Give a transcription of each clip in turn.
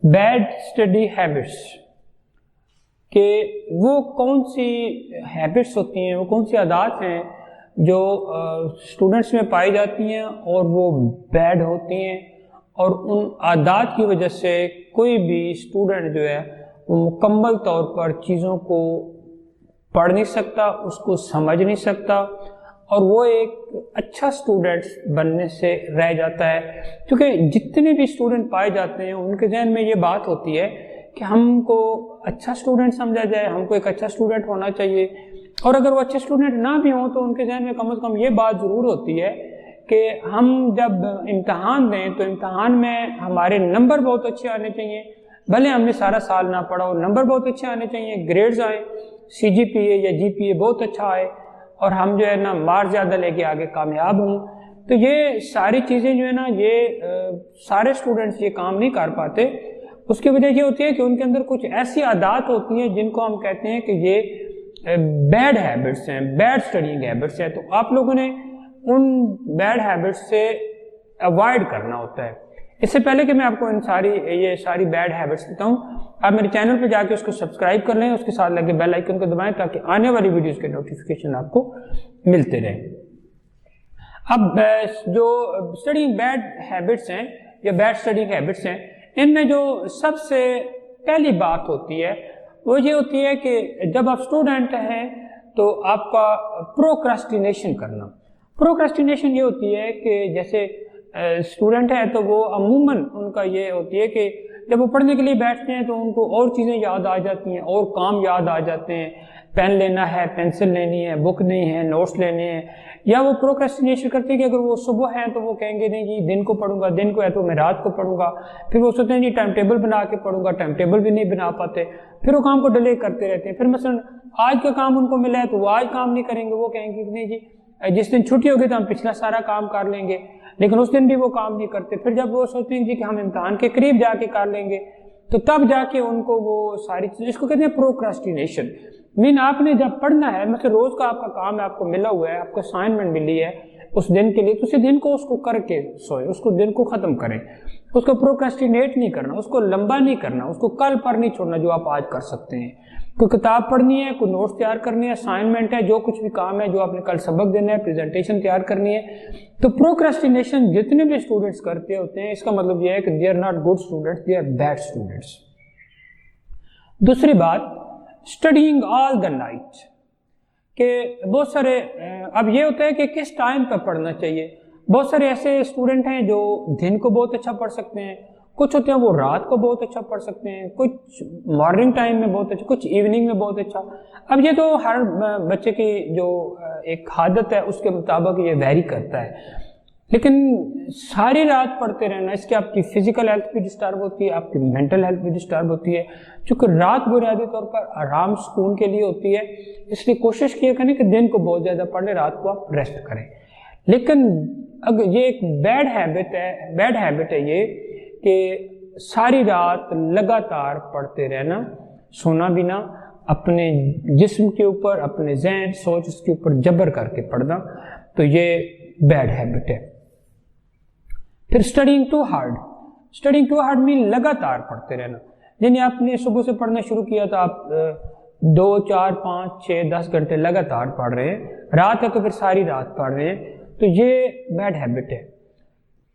Bed study habits کہ وہ کون سی ہیبٹس ہوتی ہیں، وہ کون سی عادات ہیں جو اسٹوڈنٹس میں پائی جاتی ہیں اور وہ بیڈ ہوتی ہیں، اور ان عادات کی وجہ سے کوئی بھی اسٹوڈنٹ جو ہے وہ مکمل طور پر چیزوں کو پڑھ نہیں سکتا، اس کو سمجھ نہیں سکتا، اور وہ ایک اچھا اسٹوڈنٹ بننے سے رہ جاتا ہے. کیونکہ جتنے بھی اسٹوڈنٹ پائے جاتے ہیں ان کے ذہن میں یہ بات ہوتی ہے کہ ہم کو اچھا اسٹوڈنٹ سمجھا جائے، ہم کو ایک اچھا اسٹوڈنٹ ہونا چاہیے، اور اگر وہ اچھے اسٹوڈنٹ نہ بھی ہوں تو ان کے ذہن میں کم از کم یہ بات ضرور ہوتی ہے کہ ہم جب امتحان دیں تو امتحان میں ہمارے نمبر بہت اچھے آنے چاہیے، بھلے ہم نے سارا سال نہ پڑھا ہو، نمبر بہت اچھے آنے چاہیے، گریڈز آئیں، سی جی پی اے یا جی پی اے بہت اچھا آئے، اور ہم جو ہے نا مارکس زیادہ لے کے آگے کامیاب ہوں. تو یہ ساری چیزیں جو ہے نا یہ سارے اسٹوڈنٹس یہ کام نہیں کر پاتے. اس کی وجہ یہ ہوتی ہے کہ ان کے اندر کچھ ایسی عادات ہوتی ہیں جن کو ہم کہتے ہیں کہ یہ بیڈ ہیبٹس ہیں، بیڈ اسٹڈینگ ہیبٹس ہیں. تو آپ لوگوں نے ان بیڈ ہیبٹس سے اوائڈ کرنا ہوتا ہے. اس سے پہلے کہ میں آپ کو یہ ساری بیڈ ہیبٹس بتاؤں، آپ میرے چینل پہ جا کے اس کو سبسکرائب کر لیں، اس کے ساتھ لگے بیل آئیکن کو دبائیں تاکہ آنے والی ویڈیوز کے نوٹیفیکیشن آپ کو ملتے رہیں. اب جو اسٹڈینگ بیڈ ہیبٹس ہیں یا بیڈ اسٹڈینگ ہیبٹس ہیں، ان میں جو سب سے پہلی بات ہوتی ہے وہ یہ ہوتی ہے کہ جب آپ اسٹوڈنٹ ہیں تو آپ کا پروکراسٹینیشن کرنا. پروکراسٹینیشن یہ ہوتی ہے کہ جیسے اسٹوڈنٹ ہے تو وہ عموماً ان کا یہ ہوتی ہے کہ جب وہ پڑھنے کے لیے بیٹھتے ہیں تو ان کو اور چیزیں یاد آ جاتی ہیں، اور کام یاد آ جاتے ہیں، پین لینا ہے، پینسل لینی ہے، بک نہیں ہے، نوٹس لینے ہیں، یا وہ پروکراسٹینیشن کرتے ہیں کہ اگر وہ صبح ہیں تو وہ کہیں گے نہیں جی دن کو پڑھوں گا، دن کو ہے تو میں رات کو پڑھوں گا. پھر وہ سوچتے ہیں جی ٹائم ٹیبل بنا کے پڑھوں گا، ٹائم ٹیبل بھی نہیں بنا پاتے، پھر وہ کام کو ڈیلے کرتے رہتے ہیں. پھر مثلا آج کا کام ان کو ملا ہے تو وہ آج کام نہیں کریں گے، وہ کہیں گے کہ نہیں جی جس دن چھٹی ہوگی تو ہم پچھلا سارا کام کر لیں گے، لیکن اس دن بھی وہ کام نہیں کرتے. پھر جب وہ سوچتے ہیں جی کہ ہم امتحان کے قریب جا کے کر لیں گے تو تب جا کے ان کو وہ ساری چیزیں، اس کو کہتے ہیں پروکراسٹینیشن. آپ نے جب پڑھنا ہے، مثلا روز کا آپ کا کام ہے، آپ کو ملا ہوا ہے، آپ کو اسائنمنٹ ملی ہے اس دن کے لیے، تو اسی دن کو اس کو کر کے سوئے، اس کو دن کو ختم کریں، اس کو پروکراسٹینیٹ نہیں کرنا، اس کو لمبا نہیں کرنا، اس کو کل پر نہیں چھوڑنا جو آپ آج کر سکتے ہیں. کوئی کتاب پڑھنی ہے، کوئی نوٹس تیار کرنی ہے، اسائنمنٹ ہے، جو کچھ بھی کام ہے جو آپ نے کل سبق دینا ہے، پریزنٹیشن تیار کرنی ہے. تو پروکراسٹینیشن جتنے بھی اسٹوڈنٹس کرتے ہوتے ہیں اس کا مطلب یہ ہے کہ they are not good students, they are bad students. دوسری بات، اسٹڈینگ آل دا نائٹ، کہ بہت سارے اب یہ ہوتا ہے کہ کس ٹائم پہ پڑھنا چاہیے. بہت سارے ایسے اسٹوڈنٹ ہیں جو دن کو بہت اچھا پڑھ سکتے ہیں، کچھ ہوتے ہیں وہ رات کو بہت اچھا پڑھ سکتے ہیں، کچھ مارننگ ٹائم میں بہت اچھا، کچھ ایوننگ میں بہت اچھا. اب یہ تو ہر بچے کی جو ایک عادت ہے اس کے مطابق یہ ویری کرتا ہے، لیکن ساری رات پڑھتے رہنا اس کے آپ کی فزیکل ہیلتھ بھی ڈسٹرب ہوتی ہے، آپ کی مینٹل ہیلتھ بھی ڈسٹرب ہوتی ہے. چونکہ رات بنیادی طور پر آرام سکون کے لیے ہوتی ہے، اس لیے کوشش کیا کریں کہ دن کو بہت زیادہ پڑھ لیں، رات کو آپ ریسٹ کریں. لیکن اگر یہ ایک بیڈ ہیبٹ ہے یہ کہ ساری رات لگاتار پڑھتے رہنا، سونا بھی نہ، اپنے جسم کے اوپر، اپنے ذہن سوچ اس کے اوپر جبر کر کے پڑھنا، تو یہ بیڈ ہیبٹ ہے. پھر اسٹڈینگ ٹو ہارڈ مین لگاتار پڑھتے رہنا. یعنی آپ نے صبح سے پڑھنا شروع کیا تو آپ 2 4 5 6 10 گھنٹے لگاتار پڑھ رہے ہیں، رات ہے تو پھر ساری رات پڑھ رہے ہیں، تو یہ بیڈ ہیبٹ ہے.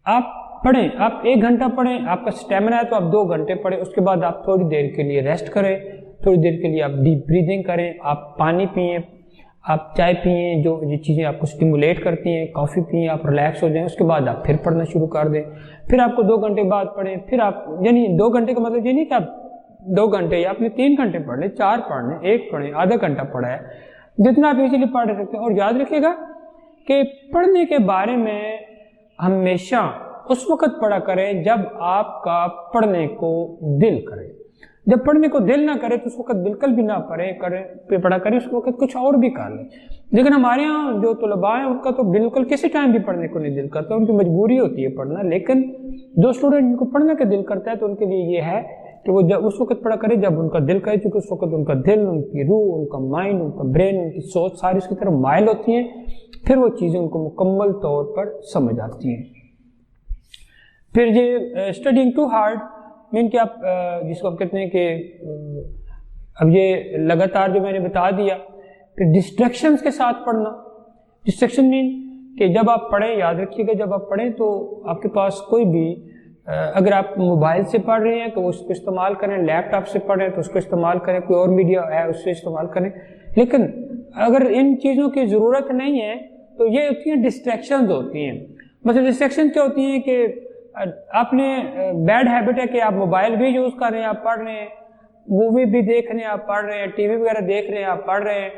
آپ پڑھیں، آپ 1 گھنٹہ پڑھیں، آپ کا اسٹیمنا ہے تو آپ 2 گھنٹے پڑھیں، اس کے بعد آپ تھوڑی دیر کے لیے ریسٹ کریں، تھوڑی دیر کے لیے آپ ڈیپ بریدنگ کریں، آپ پانی پئیں، آپ چائے پئیں، جو یہ چیزیں آپ کو اسٹیمولیٹ کرتی ہیں، کافی پئیں، آپ ریلیکس ہو جائیں، اس کے بعد آپ پھر پڑھنا شروع کر دیں. پھر آپ کو 2 گھنٹے بعد پڑھیں، پھر آپ یعنی 2 گھنٹے کا مطلب یہ نہیں کہ آپ 2 گھنٹے یا آپ نے 3 گھنٹے پڑھ لیں، 4 پڑھ لیں، 1 پڑھیں، آدھا گھنٹہ پڑھا ہے، جتنا آپ ایزیلی پڑھ سکتے ہیں. اور یاد رکھیے گا کہ پڑھنے کے بارے میں ہمیشہ اس وقت پڑھا کریں جب آپ کا پڑھنے کو دل کرے. جب پڑھنے کو دل نہ کرے تو اس وقت بالکل بھی نہ پڑھا کریں، اس وقت کچھ اور بھی کر لیں. لیکن ہمارے ہاں جو طلباء ہیں ان کا تو بالکل کسی ٹائم بھی پڑھنے کو نہیں دل کرتا، ان کی مجبوری ہوتی ہے پڑھنا. لیکن جو اسٹوڈنٹ جن کو پڑھنے کا دل کرتا ہے تو ان کے لیے یہ ہے کہ وہ جب اس وقت پڑھا کرے جب ان کا دل کرے، چونکہ اس وقت ان کا دل، ان کی روح، ان کا مائنڈ، ان کا برین، ان کی سوچ ساری اس کی طرف مائل ہوتی ہیں، پھر وہ چیزیں ان کو مکمل طور پر سمجھ آتی ہیں. پھر یہ اسٹڈینگ ٹو ہارڈ مین کہ آپ جس کو آپ کہتے ہیں کہ اب یہ لگاتار جو میں نے بتا دیا کہ ڈسٹریکشنز کے ساتھ پڑھنا. ڈسٹریکشن مین کہ جب آپ پڑھیں، یاد رکھیے گا جب آپ پڑھیں تو آپ کے پاس کوئی بھی اگر آپ موبائل سے پڑھ رہے ہیں تو اس کو استعمال کریں، لیپ ٹاپ سے پڑھیں تو اس کو استعمال کریں، کوئی اور میڈیا ہے اس سے استعمال کریں. لیکن اگر ان چیزوں کی ضرورت نہیں ہے تو یہ ہوتی ہیں ڈسٹریکشنز ہوتی ہیں. مثلا ڈسٹریکشن کیا ہوتی ہیں کہ آپ نے بیڈ ہیبٹ ہے کہ آپ موبائل بھی یوز کر رہے ہیں، آپ پڑھ رہے ہیں، مووی بھی دیکھ رہے ہیں آپ پڑھ رہے ہیں، ٹی وی وغیرہ دیکھ رہے ہیں آپ پڑھ رہے ہیں،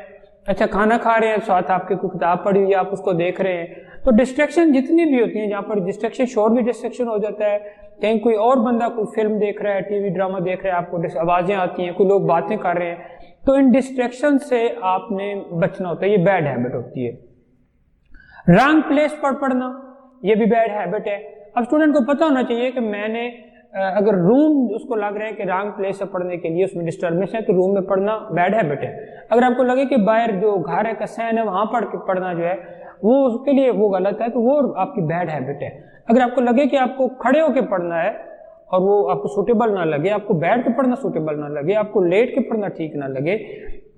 اچھا کھانا کھا رہے ہیں ساتھ آپ کی کوئی کتاب پڑھی ہوئی ہے آپ اس کو دیکھ رہے ہیں. تو ڈسٹریکشن جتنی بھی ہوتی ہیں، جہاں پر ڈسٹریکشن شور بھی ڈسٹریکشن ہو جاتا ہے، کہیں کوئی اور بندہ کوئی فلم دیکھ رہا ہے، ٹی وی ڈرامہ دیکھ رہا ہے، آپ کو آوازیں آتی ہیں، کوئی لوگ باتیں کر رہے ہیں، تو ان ڈسٹریکشن سے آپ نے بچنا ہوتا ہے. یہ بیڈ ہیبٹ ہوتی ہے. رانگ پلیس پر پڑھنا یہ بھی بیڈ ہیبٹ ہے. اب اسٹوڈنٹ کو پتہ ہونا چاہیے کہ میں نے اگر روم اس کو لگ رہا ہے کہ رانگ پلیس سے پڑھنے کے لیے اس میں ڈسٹربنس ہے تو روم میں پڑھنا بیڈ ہیبٹ ہے. اگر آپ کو لگے کہ باہر جو گھر ہے کسین ہے وہاں پڑھنا جو ہے وہ اس کے لیے وہ غلط ہے تو وہ آپ کی بیڈ ہیبٹ ہے. اگر آپ کو لگے کہ آپ کو کھڑے ہو کے پڑھنا ہے اور وہ آپ کو سوٹیبل نہ لگے، آپ کو بیٹھ کے پڑھنا سوٹیبل نہ لگے، آپ کو لیٹ کے پڑھنا ٹھیک نہ لگے،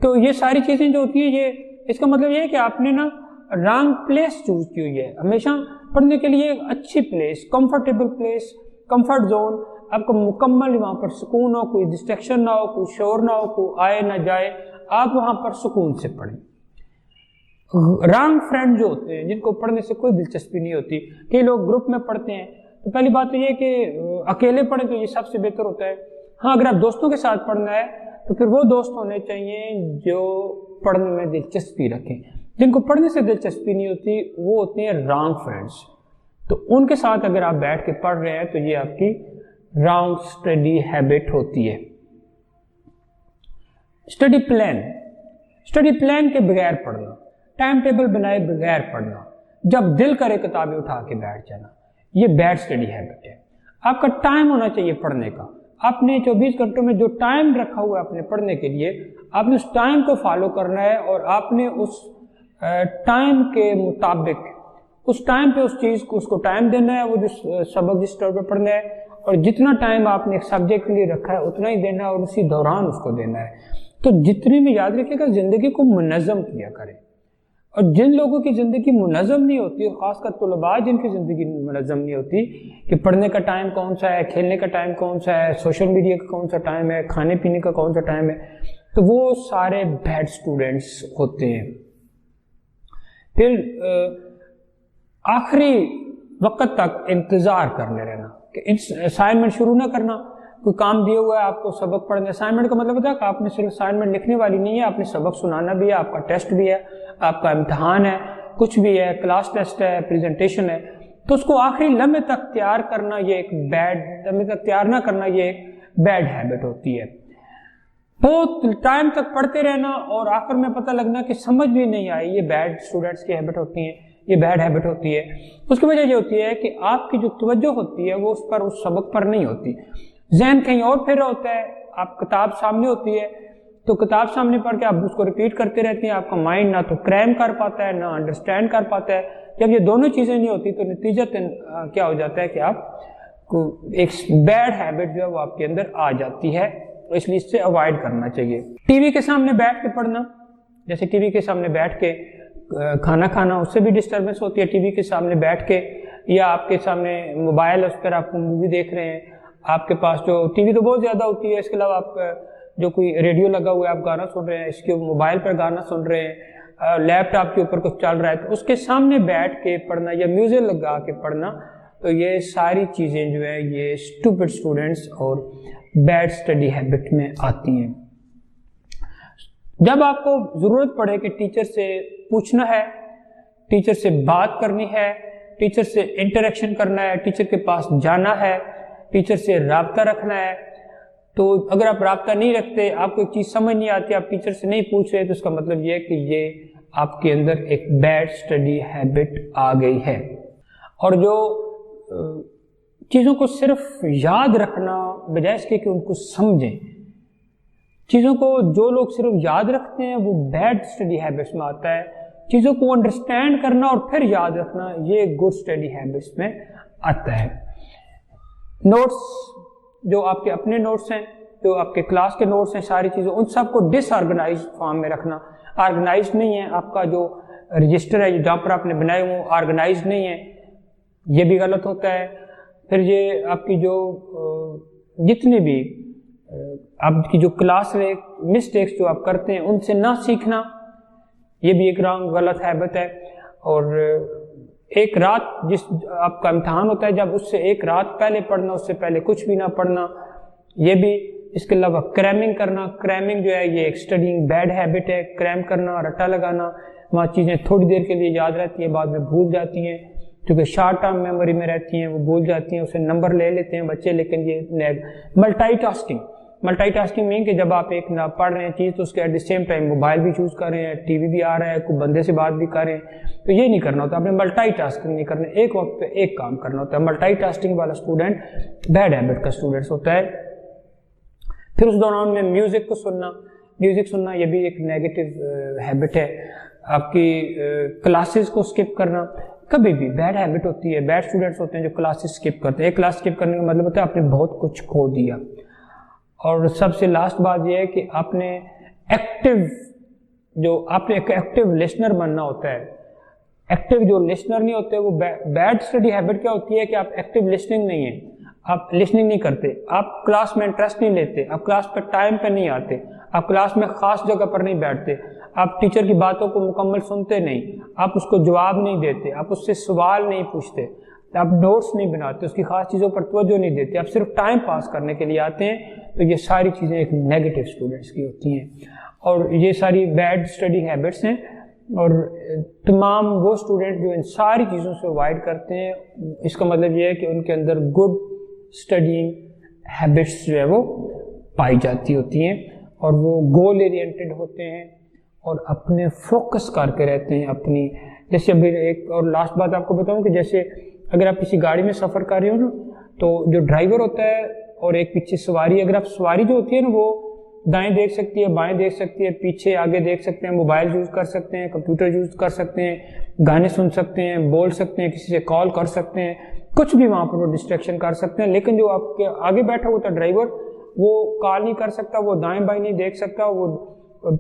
تو یہ ساری چیزیں جو ہوتی ہیں یہ اس کا مطلب یہ ہے کہ آپ نے نا رانگ پلیس چوز کی ہوئی ہے. ہمیشہ پڑھنے کے لیے ایک اچھی place, comfortable place, comfort zone, آپ کو مکمل وہاں پر سکون ہو، کوئی ڈسٹریکشن نہ ہو، کوئی شور نہ ہو، کوئی آئے نہ جائے، آپ وہاں پر سکون سے پڑھیں. رانگ فرینڈ جو ہوتے ہیں جن کو پڑھنے سے کوئی دلچسپی نہیں ہوتی، کئی لوگ گروپ میں پڑھتے ہیں، تو پہلی بات تو یہ کہ اکیلے پڑھیں تو یہ سب سے بہتر ہوتا ہے. ہاں اگر آپ دوستوں کے ساتھ پڑھنا ہے تو پھر وہ دوست ہونے چاہیے جو پڑھنے میں دلچسپی رکھیں. جن کو پڑھنے سے دلچسپی نہیں ہوتی وہ ہوتے ہیں رانگ فرینڈس. تو ان کے ساتھ اگر آپ بیٹھ کے پڑھ رہے ہیں تو یہ آپ کی رانگ اسٹڈی ہیبٹ ہوتی ہے. اسٹڈی پلان کے بغیر پڑھنا، ٹائم ٹیبل بنائے بغیر پڑھنا، جب دل کرے کتابیں اٹھا کے بیٹھ جانا، یہ بیڈ اسٹڈی ہیبٹ ہے. آپ کا ٹائم ہونا چاہیے پڑھنے کا. آپ نے 24 گھنٹوں میں جو ٹائم رکھا ہوا ہے اپنے پڑھنے کے لیے، آپ نے اس ٹائم کو فالو کرنا ہے اور آپ نے اس ٹائم کے مطابق اس ٹائم پہ اس چیز کو اس کو ٹائم دینا ہے، وہ جو سبق جس طور پہ پڑھنا ہے، اور جتنا ٹائم آپ نے ایک سبجیکٹ کے لیے رکھا ہے اتنا ہی دینا ہے اور اسی دوران اس کو دینا ہے. تو جتنی بھی یاد رکھیے گا زندگی کو منظم کیا کریں. اور جن لوگوں کی زندگی منظم نہیں ہوتی، خاص کر طلباء جن کی زندگی منظم نہیں ہوتی کہ پڑھنے کا ٹائم کون سا ہے، کھیلنے کا ٹائم کون سا ہے، سوشل میڈیا کا کون سا ٹائم ہے، کھانے پینے کا کون سا ٹائم ہے، تو وہ سارے بیڈ اسٹوڈنٹس ہوتے ہیں. پھر آخری وقت تک انتظار کرنے رہنا کہ اسائنمنٹ شروع نہ کرنا. کوئی کام دیا ہوا ہے آپ کو سبق پڑھنا، اسائنمنٹ کا مطلب ہوتا ہے کہ آپ نے صرف اسائنمنٹ لکھنے والی نہیں ہے، آپ نے سبق سنانا بھی ہے، آپ کا ٹیسٹ بھی ہے، آپ کا امتحان ہے، کچھ بھی ہے، کلاس ٹیسٹ ہے، پریزنٹیشن ہے، تو اس کو آخری لمحے تک تیار کرنا یہ ایک لمحے تک تیار نہ کرنا یہ ایک بیڈ ہیبٹ ہوتی ہے. بہت ٹائم تک پڑھتے رہنا اور آخر میں پتہ لگنا کہ سمجھ بھی نہیں آئی، یہ بیڈ اسٹوڈنٹس کی ہیبٹ ہوتی ہیں، یہ بیڈ ہیبٹ ہوتی ہے. اس کی وجہ یہ ہوتی ہے کہ آپ کی جو توجہ ہوتی ہے وہ اس سبق پر نہیں ہوتی، ذہن کہیں اور پھر ہوتا ہے. آپ کتاب سامنے ہوتی ہے تو کتاب سامنے پڑھ کے آپ اس کو ریپیٹ کرتے رہتے ہیں، آپ کا مائنڈ نہ تو کریم کر پاتا ہے نہ انڈرسٹینڈ کر پاتا ہے. جب یہ دونوں چیزیں نہیں ہوتی تو نتیجتاً کیا ہو جاتا ہے کہ آپ کو ایک بیڈ ہیبٹ جو ہے وہ آپ کے اندر آ جاتی ہے، اس لیے اس سے اوائڈ کرنا چاہیے. ٹی وی کے سامنے بیٹھ کے پڑھنا، جیسے ٹی وی کے سامنے بیٹھ کے کھانا کھانا، اس سے بھی ڈسٹربنس ہوتی ہے. ٹی وی کے سامنے بیٹھ کے یا آپ کے سامنے موبائل اس پر آپ مووی دیکھ رہے ہیں، آپ کے پاس جو ٹی وی تو بہت زیادہ ہوتی ہے، اس کے علاوہ آپ جو کوئی ریڈیو لگا ہوا ہے آپ گانا سن رہے ہیں، اس کے موبائل پر گانا سن رہے ہیں، لیپ ٹاپ کے اوپر کچھ چل رہا ہے، تو اس کے سامنے بیٹھ کے پڑھنا یا میوزک لگا کے پڑھنا، تو یہ ساری چیزیں جو ہیں یہ اسٹوپڈ اسٹوڈنٹس اور بیڈ اسٹڈی ہیبٹ میں آتی ہیں. جب آپ کو ضرورت پڑے کہ ٹیچر سے پوچھنا ہے، ٹیچر سے بات کرنی ہے، ٹیچر سے انٹریکشن کرنا ہے، ٹیچر کے پاس جانا ہے، ٹیچر سے رابطہ رکھنا ہے، تو اگر آپ رابطہ نہیں رکھتے، آپ کو ایک چیز سمجھ نہیں آتی، آپ ٹیچر سے نہیں پوچھ رہے، تو اس کا مطلب یہ ہے کہ یہ آپ کے اندر ایک بیڈ اسٹڈی ہیبٹ آ گئی ہے. اور جو چیزوں کو صرف یاد رکھنا بجائے اس کے کہ ان کو سمجھیں، چیزوں کو جو لوگ صرف یاد رکھتے ہیں وہ بیڈ اسٹڈی ہیبٹس میں آتا ہے. چیزوں کو انڈرسٹینڈ کرنا اور پھر یاد رکھنا یہ گڈ اسٹڈی ہیبٹس میں آتا ہے. نوٹس جو آپ کے اپنے نوٹس ہیں، جو آپ کے کلاس کے نوٹس ہیں، ساری چیزیں ان سب کو ڈس آرگنائز فارم میں رکھنا. آرگنائز نہیں ہے آپ کا جو رجسٹر ہے جہاں پر آپ نے بنائے ہوئے آرگنائز نہیں ہے، یہ بھی غلط ہوتا ہے. پھر یہ آپ کی جو جتنے بھی آپ کی جو کلاس میں مسٹیکس جو آپ کرتے ہیں ان سے نہ سیکھنا، یہ بھی ایک غلط ہیبت ہے. اور ایک رات جس آپ کا امتحان ہوتا ہے جب اس سے ایک رات پہلے پڑھنا، اس سے پہلے کچھ بھی نہ پڑھنا، یہ بھی. اس کے علاوہ کریمنگ کرنا، کریمنگ جو ہے یہ ایک اسٹڈینگ بیڈ ہیبٹ ہے. کریم کرنا، رٹا لگانا، وہاں چیزیں تھوڑی دیر کے لیے یاد رہتی ہیں، بعد میں بھول جاتی ہیں کیونکہ شارٹ ٹرم میموری میں رہتی ہیں، وہ بھول جاتی ہیں، اسے نمبر لے لیتے ہیں بچے. لیکن یہ ملٹائی ٹاسکنگ میں کہ جب آپ ایک پڑھ رہے ہیں چیز تو اس کے at the same time mobile بھی چوز کر رہے ہیں، ٹی وی بھی آ رہا ہے، کوئی بندے سے بات بھی کر رہے ہیں، تو یہ نہیں کرنا ہوتا. آپ نے ملٹائی ٹاسکنگ نہیں کرنا، ایک وقت پہ ایک کام کرنا ہوتا ہے. ملٹائی ٹاسکنگ والا اسٹوڈنٹ بیڈ ہیبٹ کا اسٹوڈنٹ ہوتا ہے. پھر اس دوران میں میوزک سننا یہ بھی ایک نیگیٹو ہیبٹ ہے. آپ کی کلاسز کو اسکپ کرنا کبھی بھی بیڈ ہیبٹ ہوتی ہے. بیڈ اسٹوڈنٹس ہوتے ہیں جو کلاسز اسکپ کرتے ہیں. ایک کلاس اسکپ کرنے کا مطلب ہوتا ہے آپ نے بہت کچھ کھو دیا. اور سب سے لاسٹ بات یہ ہے کہ آپ نے ایک ایکٹیو لسنر بننا ہوتا ہے. ایکٹیو جو لسنر نہیں ہوتے وہ بیڈ اسٹڈی ہیبٹ کیا ہوتی ہے کہ آپ ایکٹیو لسننگ نہیں ہیں، آپ لسننگ نہیں کرتے، آپ کلاس میں انٹرسٹ نہیں لیتے، آپ کلاس پہ ٹائم پہ نہیں آتے، آپ کلاس میں خاص جگہ پر نہیں بیٹھتے، آپ ٹیچر کی باتوں کو مکمل سنتے نہیں، آپ اس کو جواب نہیں دیتے، آپ اس سے سوال نہیں پوچھتے، آپ نوٹس نہیں بناتے، اس کی خاص چیزوں پر توجہ نہیں دیتے، آپ صرف ٹائم پاس کرنے کے لیے آتے ہیں. تو یہ ساری چیزیں ایک نیگیٹو اسٹوڈنٹس کی ہوتی ہیں اور یہ ساری بیڈ اسٹڈی ہیبٹس ہیں. اور تمام وہ اسٹوڈنٹ جو ان ساری چیزوں سے اوائڈ کرتے ہیں، اس کا مطلب یہ ہے کہ ان کے اندر گڈ اسٹڈینگ ہیبٹس جو ہے وہ پائی جاتی ہوتی ہیں اور وہ گول اورینٹڈ ہوتے ہیں اور اپنے فوکس کر کے رہتے ہیں اپنی. جیسے ابھی ایک اور لاسٹ بات آپ کو بتاؤں کہ جیسے اگر آپ کسی گاڑی میں سفر کر رہے ہو نا تو جو ڈرائیور ہوتا ہے اور ایک پیچھے سواری، اگر آپ سواری جو ہوتی ہے نا وہ دائیں دیکھ سکتی ہے، بائیں دیکھ سکتی ہے، پیچھے آگے دیکھ سکتے ہیں، موبائل یوز کر سکتے ہیں، کمپیوٹر یوز کر سکتے ہیں، گانے سن سکتے ہیں، بول سکتے ہیں، کسی سے کال کر سکتے ہیں، کچھ بھی وہاں پر وہ ڈسٹریکشن کر سکتے ہیں. لیکن جو آپ کے آگے بیٹھا ہوتا ہے ڈرائیور وہ کال نہیں کر سکتا، وہ دائیں بائیں نہیں دیکھ سکتا، وہ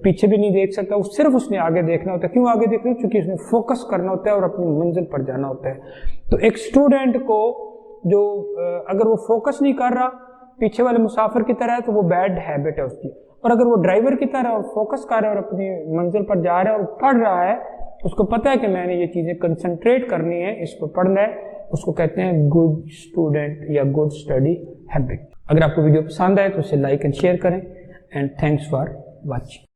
پیچھے بھی نہیں دیکھ سکتا، وہ صرف اس نے آگے دیکھنا ہوتا ہے. کیوں آگے دیکھنا؟ کیونکہ اس نے فوکس کرنا ہوتا ہے اور اپنی منزل پر جانا ہوتا ہے. تو ایک اسٹوڈنٹ کو جو اگر وہ فوکس نہیں کر رہا، پیچھے والے مسافر کی طرح ہے، تو وہ بیڈ ہیبٹ ہے اس کی. اور اگر وہ ڈرائیور کی طرح اور فوکس کر رہا ہے اور اپنی منزل پر جا رہا ہے اور پڑھ رہا ہے، اس کو پتہ ہے کہ میں نے یہ چیزیں کنسنٹریٹ کرنی ہے، اس کو پڑھنا ہے، اس کو کہتے ہیں گڈ اسٹوڈنٹ یا گڈ اسٹڈی ہیبٹ. اگر آپ کو ویڈیو پسند آئے تو اسے لائک اینڈ شیئر کریں. And thanks for watching.